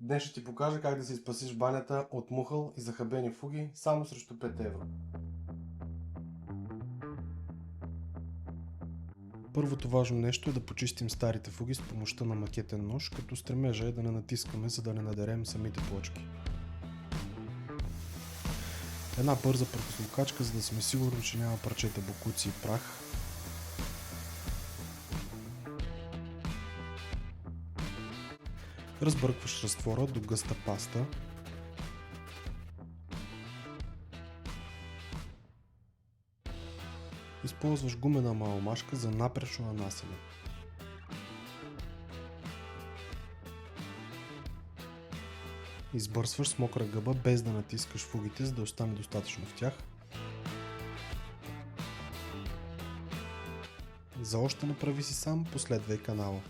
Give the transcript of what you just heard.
Днес ще ти покажа как да си спасиш банята от мухъл и захабени фуги само срещу 5 евро. Първото важно нещо е да почистим старите фуги с помощта на макетен нож, като стремежа е да не натискаме, за да не надерем самите плочки. Една бърза прахосмокачка, за да сме сигурни, че няма парчета бокуци и прах. Разбъркваш разтвора до гъста паста. Използваш гумена маломашка за напречно нанасяне. Избърсваш с мокра гъба, без да натискаш фугите, за да остане достатъчно в тях. За още направи си сам, последвай канала.